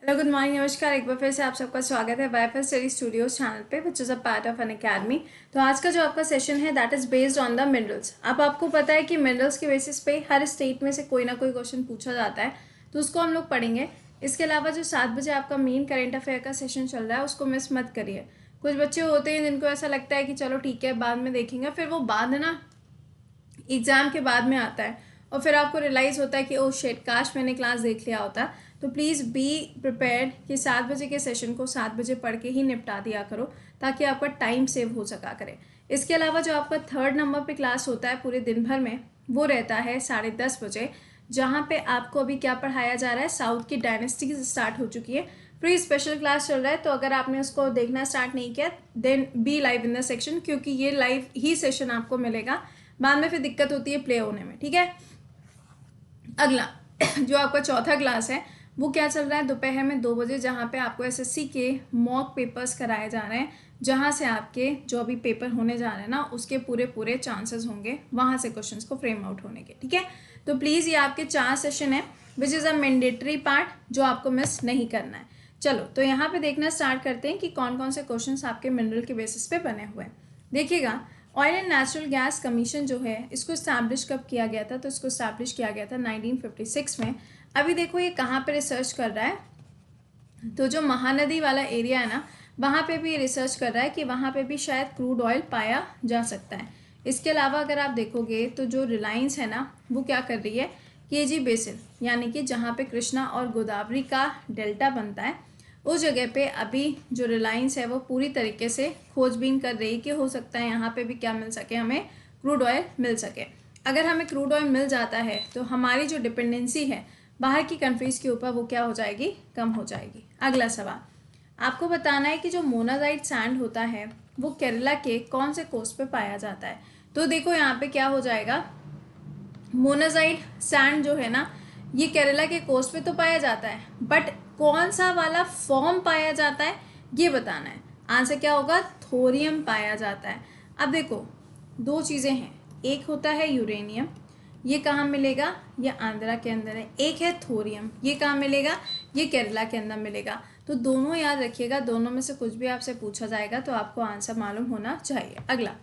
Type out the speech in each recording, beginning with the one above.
Hello good morning नमस्कार। एक बार फिर से आप सबका स्वागत है वाईफाई स्टडी स्टूडियोज चैनल पे which is a part of an academy. तो आज का जो आपका सेशन है that is based on the minerals. अब आपको पता है कि मिनरल्स के बेसिस पे हर स्टेट में से कोई ना कोई क्वेश्चन पूछा जाता है, तो उसको हम लोग पढ़ेंगे। इसके अलावा जो 7 बजे आपका मेन करेंट अफेयर का सेशन चल रहा है उसको मिस मत करिए। कुछ बच्चे होते हैं जिनको ऐसा लगता है कि चलो ठीक है बाद में देखेंगे, फिर वो बाद ना एग्ज़ाम के बाद में आता है और फिर आपको रियलाइज़ होता है कि ओ शिट काश मैंने क्लास देख लिया होता। तो प्लीज़ बी प्रिपेयर्ड कि 7 बजे के सेशन को 7 बजे पढ़ के ही निपटा दिया करो ताकि आपका टाइम सेव हो सका करे। इसके अलावा जो आपका 3rd नंबर पे क्लास होता है पूरे दिन भर में वो रहता है 10:30 बजे, जहाँ पे आपको अभी क्या पढ़ाया जा रहा है, साउथ की डायनेस्टी स्टार्ट हो चुकी है। प्री स्पेशल क्लास चल रहा है, तो अगर आपने उसको देखना स्टार्ट नहीं किया then be live in the section, क्योंकि ये लाइव ही सेशन आपको मिलेगा, बाद में फिर दिक्कत होती है प्ले होने में। ठीक है, अगला जो आपका चौथा क्लास है वो क्या चल रहा है दोपहर में 2 बजे, जहाँ पे आपको एसएससी के मॉक पेपर्स कराए जा रहे हैं, जहाँ से आपके जो अभी पेपर होने जा रहे हैं ना उसके पूरे पूरे चांसेस होंगे वहाँ से क्वेश्चंस को फ्रेम आउट होने के। ठीक है, तो प्लीज़ ये आपके 4 सेशन है विच इज़ अ मैंडेटरी पार्ट जो आपको मिस नहीं करना है। चलो तो यहाँ पे देखना स्टार्ट करते हैं कि कौन कौन से क्वेश्चंस आपके मिनरल के बेसिस पे बने हुए हैं। देखिएगा, oil and natural gas commission जो है इसको इस्टेब्लिश कब किया गया था, तो इसको इस्टेब्लिश किया गया था 1956 में। अभी देखो ये कहाँ पे रिसर्च कर रहा है, तो जो महानदी वाला एरिया है ना वहाँ पे भी रिसर्च कर रहा है कि वहाँ पे भी शायद क्रूड ऑयल पाया जा सकता है। इसके अलावा अगर आप देखोगे तो जो रिलायंस है ना वो क्या कर रही है, केजी बेसिन यानी कि जहाँ पे कृष्णा और गोदावरी का डेल्टा बनता है उस जगह पे अभी जो रिलायंस है वो पूरी तरीके से खोजबीन कर रही है कि हो सकता है यहाँ पे भी क्या मिल सके, हमें क्रूड ऑयल मिल सके। अगर हमें क्रूड ऑयल मिल जाता है तो हमारी जो डिपेंडेंसी है बाहर की कंट्रीज़ के ऊपर वो क्या हो जाएगी, कम हो जाएगी। अगला सवाल आपको बताना है कि जो मोनाजाइट सैंड होता है वो केरला के कौन से कोस्ट पे पाया जाता है। तो देखो यहाँ पे क्या हो जाएगा, मोनाजाइट सैंड जो है ना ये केरला के कोस्ट पे तो पाया जाता है, बट कौन सा वाला फॉर्म पाया जाता है ये बताना है। आंसर क्या होगा, थोरियम पाया जाता है। अब देखो दो चीज़ें हैं, एक होता है यूरेनियम, ये कहाँ मिलेगा, ये आंध्रा के अंदर है। एक है थोरियम, ये कहाँ मिलेगा, ये केरला के अंदर मिलेगा। तो दोनों याद रखिएगा, दोनों में से कुछ भी आपसे पूछा जाएगा तो आपको आंसर मालूम होना चाहिए। अगला,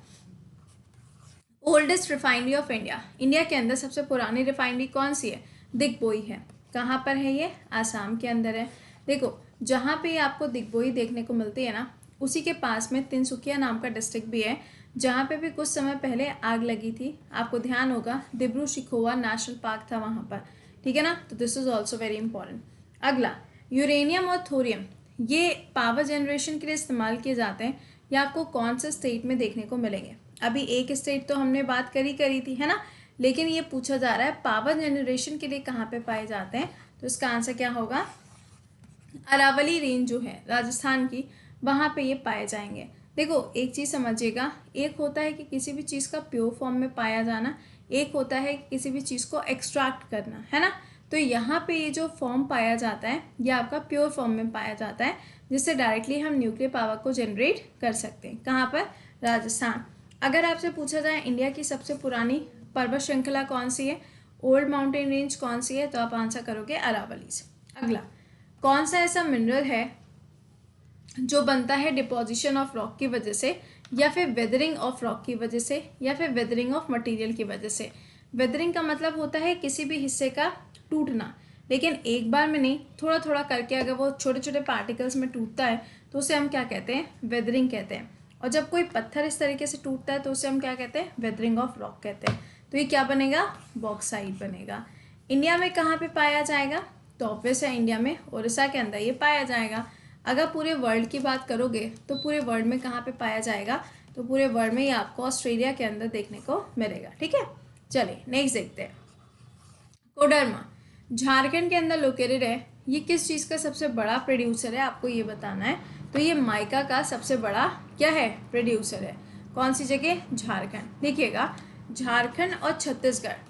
oldest refinery of India, India के अंदर सबसे पुरानी रिफाइनरी कौन सी है, दिग्बोई है। कहाँ पर है ये, आसाम के अंदर है। देखो जहाँ पे आपको दिग्बोई देखने को मिलती है ना उसी के पास में तिनसुकिया नाम का डिस्ट्रिक्ट भी है, जहाँ पे भी कुछ समय पहले आग लगी थी। आपको ध्यान होगा दिब्रू शिखोवा नेशनल पार्क था वहाँ पर। ठीक है ना, तो this is also very important. अगला, यूरेनियम और थोरियम ये पावर जनरेशन के लिए इस्तेमाल किए जाते हैं, ये आपको कौन से स्टेट में देखने को मिलेंगे। अभी एक स्टेट तो हमने बात करी थी है ना, लेकिन ये पूछा जा रहा है पावर जनरेशन के लिए कहाँ पे पाए जाते हैं। तो इसका आंसर क्या होगा, अरावली रेंज जो है राजस्थान की वहाँ पे ये पाए जाएंगे। देखो एक चीज़ समझिएगा, एक होता है कि किसी भी चीज़ का प्योर फॉर्म में पाया जाना, एक होता है कि किसी भी चीज़ को एक्सट्रैक्ट करना, है ना। तो यहाँ पे ये जो फॉर्म पाया जाता है ये आपका प्योर फॉर्म में पाया जाता है, जिससे डायरेक्टली हम न्यूक्लियर पावर को जनरेट कर सकते हैं। कहाँ पर, राजस्थान। अगर आपसे पूछा जाए इंडिया की सबसे पुरानी पर्वत श्रृंखला कौन सी है, ओल्ड माउंटेन रेंज कौन सी है, तो आप आंसर करोगे अरावली से। अगला, कौन सा ऐसा मिनरल है जो बनता है डिपोजिशन ऑफ रॉक की वजह से, या फिर वेदरिंग ऑफ रॉक की वजह से, या फिर वेदरिंग ऑफ मटेरियल की वजह से। वेदरिंग का मतलब होता है किसी भी हिस्से का टूटना, लेकिन एक बार में नहीं, थोड़ा थोड़ा करके अगर वो छोटे छोटे पार्टिकल्स में टूटता है तो उसे हम क्या कहते हैं, वेदरिंग कहते हैं। और जब कोई पत्थर इस तरीके से टूटता है तो उसे हम क्या कहते हैं, वेदरिंग ऑफ रॉक कहते हैं। तो ये क्या बनेगा, बॉक्साइट बनेगा। इंडिया में कहाँ पे पाया जाएगा, तो ऑब्वियस है इंडिया में उड़ीसा के अंदर ये पाया जाएगा। अगर पूरे वर्ल्ड की बात करोगे तो पूरे वर्ल्ड में कहाँ पे पाया जाएगा, तो पूरे वर्ल्ड में ये आपको ऑस्ट्रेलिया के अंदर देखने को मिलेगा। ठीक है, चलिए नेक्स्ट देखते हैं। कोडरमा झारखंड के अंदर लोकेटेड है, ये किस चीज़ का सबसे बड़ा प्रोड्यूसर है, आपको ये बताना है। तो ये माइका का सबसे बड़ा क्या है, प्रोड्यूसर है। कौन सी जगह, झारखंड। देखिएगा झारखंड और छत्तीसगढ़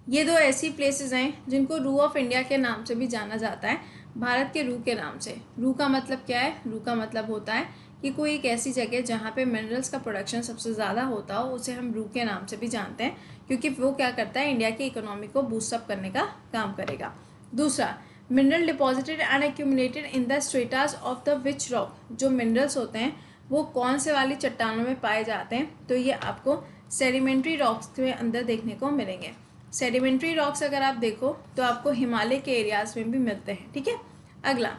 ये दो ऐसी प्लेसेस हैं जिनको रू ऑफ इंडिया के नाम से भी जाना जाता है, भारत के रू के नाम से। रू का मतलब क्या है, रू का मतलब होता है कि कोई एक ऐसी जगह जहाँ पे मिनरल्स का प्रोडक्शन सबसे ज़्यादा होता हो उसे हम रू के नाम से भी जानते हैं, क्योंकि वो क्या करता है, इंडिया की इकोनॉमी को बूस्ट अप करने का काम करेगा। दूसरा, mineral deposited and accumulated in the stratas of the which rock, जो मिनरल्स होते हैं वो कौन से वाली चट्टानों में पाए जाते हैं, तो ये आपको सेडिमेंट्री रॉक्स के अंदर देखने को मिलेंगे। सेडिमेंट्री रॉक्स अगर आप देखो तो आपको हिमालय के एरियाज में भी मिलते हैं, ठीक है। अगला,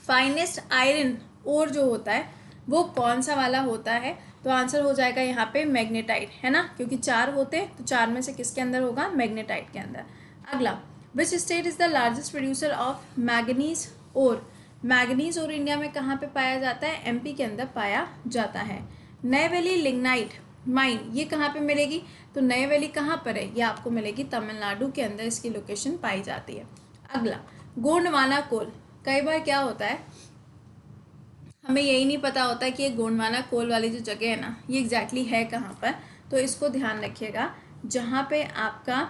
फाइनेस्ट आयरन ओर जो होता है वो कौन सा वाला होता है, तो आंसर हो जाएगा यहाँ पे मैग्नेटाइट, है ना, क्योंकि 4 होते हैं तो 4 में से किसके अंदर होगा, मैग्नेटाइट के अंदर। अगला, which state is the largest producer of manganese ore, manganese और इंडिया में कहाँ पे पाया जाता है, एमपी के अंदर पाया जाता है। नई वैली लिग्नाइट माइन ये कहाँ पे मिलेगी, तो नई वैली कहाँ पर है, ये आपको मिलेगी तमिलनाडु के अंदर, इसकी लोकेशन पाई जाती है। अगला, गोंडवाना कोल, कई बार क्या होता है हमें यही नहीं पता होता कि ये गोंडवाना कोल वाली जो जगह है ना ये एग्जैक्टली है कहाँ पर, तो इसको ध्यान रखिएगा। जहाँ पे आपका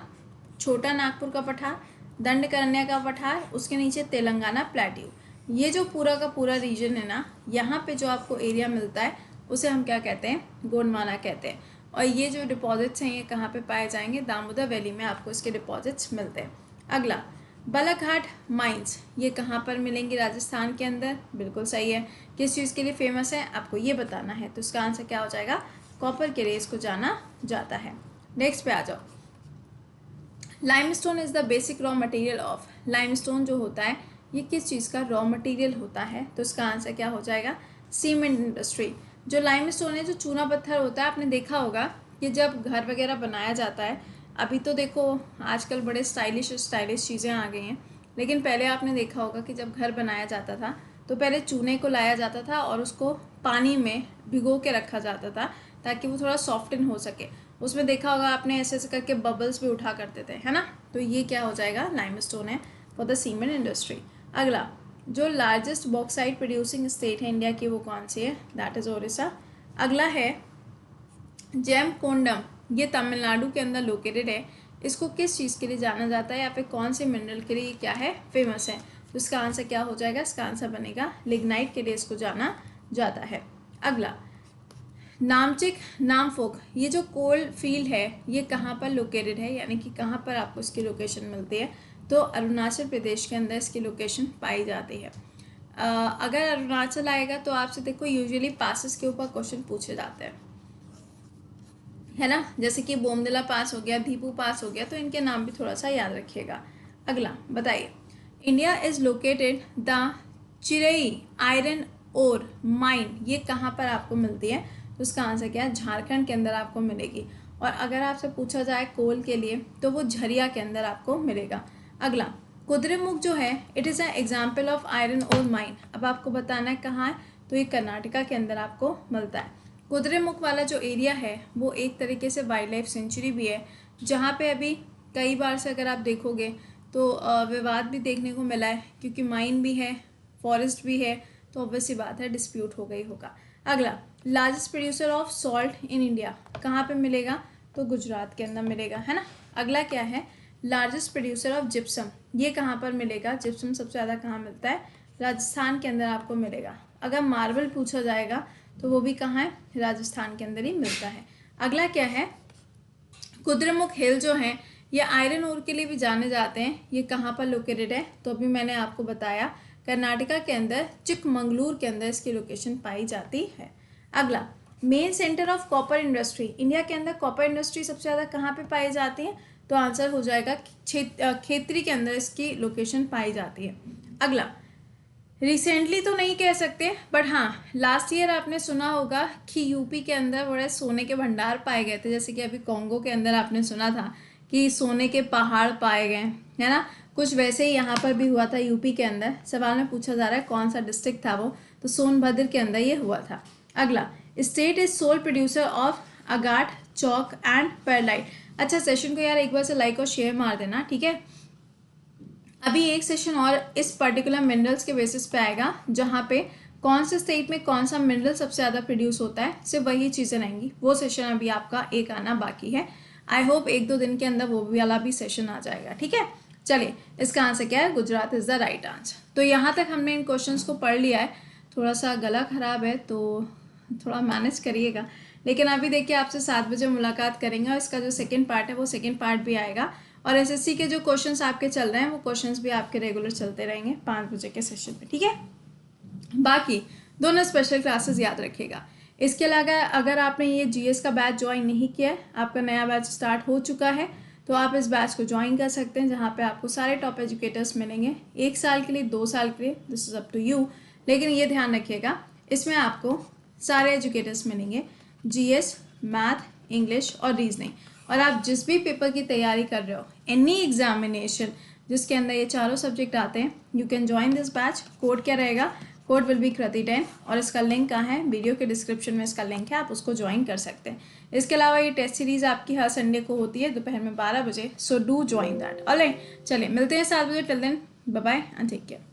छोटा नागपुर का पठार, दंडकरण्या का पठार, उसके नीचे तेलंगाना प्लेट्यू, ये जो पूरा का पूरा रीजन है ना, यहाँ पे जो आपको एरिया मिलता है उसे हम क्या कहते हैं, गोंडवाना कहते हैं। और ये जो डिपॉजिट्स हैं ये कहाँ पे पाए जाएंगे, दामोदर वैली में आपको इसके डिपॉजिट्स मिलते हैं। अगला, बालाघाट माइंस ये कहाँ पर मिलेंगी, राजस्थान के अंदर, बिल्कुल सही है। किस चीज़ के लिए फेमस है आपको ये बताना है, तो इसका आंसर क्या हो जाएगा, कॉपर के लिए इसको जाना जाता है। नेक्स्ट पे आ जाओ। Limestone is the basic raw material of, limestone जो होता है ये किस चीज़ का रॉ मटेरियल होता है, तो इसका आंसर क्या हो जाएगा, सीमेंट इंडस्ट्री। जो लाइमस्टोन है, जो चूना पत्थर होता है, आपने देखा होगा कि जब घर वगैरह बनाया जाता है, अभी तो देखो आजकल बड़े स्टाइलिश चीज़ें आ गई हैं, लेकिन पहले आपने देखा होगा कि जब घर बनाया जाता था तो पहले चूने को लाया जाता था और उसको पानी में भिगो के रखा जाता था ताकि वो थोड़ा सॉफ्टन हो सके। उसमें देखा होगा आपने ऐसे ऐसे करके बबल्स भी उठा करते थे, है ना, तो ये क्या हो जाएगा, लाइमस्टोन है फॉर द सीमेंट इंडस्ट्री। अगला, जो लार्जेस्ट बॉक्साइट प्रोड्यूसिंग स्टेट है इंडिया की वो कौन सी है, दैट इज़ ओडिशा। अगला है जेम कोंडम, ये तमिलनाडु के अंदर लोकेटेड है। इसको किस चीज़ के लिए जाना जाता है या फिर कौन से मिनरल के लिए क्या है, फेमस है, तो इसका आंसर क्या हो जाएगा, इसका आंसर बनेगा लिग्नाइट के लिए इसको जाना जाता है। अगला, नामचिक नामफोक, ये जो कोल फील्ड है ये कहाँ पर लोकेटेड है, यानी कि कहाँ पर आपको इसकी लोकेशन मिलती है, तो अरुणाचल प्रदेश के अंदर इसकी लोकेशन पाई जाती है। अगर अरुणाचल आएगा तो आपसे देखो यूजुअली पासेस के ऊपर क्वेश्चन पूछे जाते हैं, है ना, जैसे कि बोमदिला पास हो गया, दीपू पास हो गया, तो इनके नाम भी थोड़ा सा याद रखिएगा। अगला बताइए, इंडिया इज लोकेटेड द चिरई आयरन ओर माइन ये कहाँ पर आपको मिलती है, तो उसका आंसर क्या है, झारखंड के अंदर आपको मिलेगी। और अगर आपसे पूछा जाए कोल के लिए तो वो झरिया के अंदर आपको मिलेगा। अगला, कुद्रेमुख जो है it is an example of iron ore mine, अब आपको बताना है कहाँ है, तो ये कर्नाटका के अंदर आपको मिलता है। कुद्रेमुख वाला जो एरिया है वो एक तरीके से वाइल्ड लाइफ सेंचुरी भी है, जहाँ पे अभी कई बार से अगर आप देखोगे तो विवाद भी देखने को मिला है, क्योंकि माइन भी है, फॉरेस्ट भी है, तो ऑब्वियस सी बात है डिस्प्यूट हो गई होगा। अगला, largest producer of salt in India कहाँ पे मिलेगा, तो गुजरात के अंदर मिलेगा, है ना। अगला क्या है, लार्जेस्ट प्रोड्यूसर ऑफ जिप्सम ये कहाँ पर मिलेगा, जिप्सम सबसे ज़्यादा कहाँ मिलता है, राजस्थान के अंदर आपको मिलेगा। अगर मार्बल पूछा जाएगा तो वो भी कहाँ है, राजस्थान के अंदर ही मिलता है। अगला क्या है, कुद्रेमुख हिल जो हैं ये आयरन ओर के लिए भी जाने जाते हैं, ये कहाँ पर लोकेटेड है, तो अभी मैंने आपको बताया कर्नाटका के अंदर चिकमंगलूर के अंदर इसकी लोकेशन पाई जाती है। अगला, main centre of copper industry, India के अंदर कॉपर इंडस्ट्री सबसे ज़्यादा कहाँ पे पाई जाती है, तो आंसर हो जाएगा खेतरी के अंदर इसकी लोकेशन पाई जाती है। अगला, रिसेंटली तो नहीं कह सकते बट हाँ लास्ट ईयर आपने सुना होगा कि यूपी के अंदर बड़े सोने के भंडार पाए गए थे, जैसे कि अभी कॉन्गो के अंदर आपने सुना था कि सोने के पहाड़ पाए गए, है ना, कुछ वैसे ही यहाँ पर भी हुआ था यूपी के अंदर। सवाल में पूछा जा रहा है कौन सा डिस्ट्रिक्ट था वो, तो सोनभद्र के अंदर ये हुआ था। अगला, state is sole producer of agate chalk and perlite. अच्छा, सेशन को यार एक बार से लाइक और शेयर मार देना, ठीक है। अभी एक सेशन और इस पर्टिकुलर मिनरल्स के बेसिस पे आएगा, जहाँ पे कौन से स्टेट में कौन सा मिनरल सबसे ज़्यादा प्रोड्यूस होता है, सिर्फ वही चीज़ें रहेंगी। वो सेशन अभी आपका एक आना बाकी है। आई होप 1-2 दिन के अंदर वो वाला भी सेशन आ जाएगा, ठीक है। चलिए, इसका आंसर क्या है, Gujarat is the right answer. तो यहाँ तक हमने इन क्वेश्चंस को पढ़ लिया है। थोड़ा सा गला ख़राब है तो थोड़ा मैनेज करिएगा, लेकिन अभी देखिए आपसे 7 बजे मुलाकात करेंगे और इसका जो सेकेंड पार्ट है वो सेकेंड पार्ट भी आएगा। और एसएससी के जो क्वेश्चंस आपके चल रहे हैं वो क्वेश्चंस भी आपके रेगुलर चलते रहेंगे 5 बजे के सेशन में, ठीक है। बाकी दोनों स्पेशल क्लासेस याद रखिएगा। इसके अलावा अगर आपने ये जीएस का बैच ज्वाइन नहीं किया है, आपका नया बैच स्टार्ट हो चुका है, तो आप इस बैच को ज्वाइन कर सकते हैं, जहाँ पे आपको सारे टॉप एजुकेटर्स मिलेंगे 1 साल के लिए, 2 साल के लिए, this is up to you. लेकिन ये ध्यान रखिएगा, इसमें आपको सारे एजुकेटर्स मिलेंगे, जीएस, मैथ, इंग्लिश और रीजनिंग। और आप जिस भी पेपर की तैयारी कर रहे हो, एनी एग्जामिनेशन जिसके अंदर ये चारों सब्जेक्ट आते हैं, you can join this batch. Code क्या रहेगा? कोड विल बी कृति10 और इसका लिंक कहाँ है? वीडियो के डिस्क्रिप्शन में इसका लिंक है, आप उसको ज्वाइन कर सकते हैं। इसके अलावा ये टेस्ट सीरीज आपकी हर संडे को होती है दोपहर में 12 बजे, so do join that. Alright, चलिए मिलते हैं 7 बजे। Till then bye bye and take care.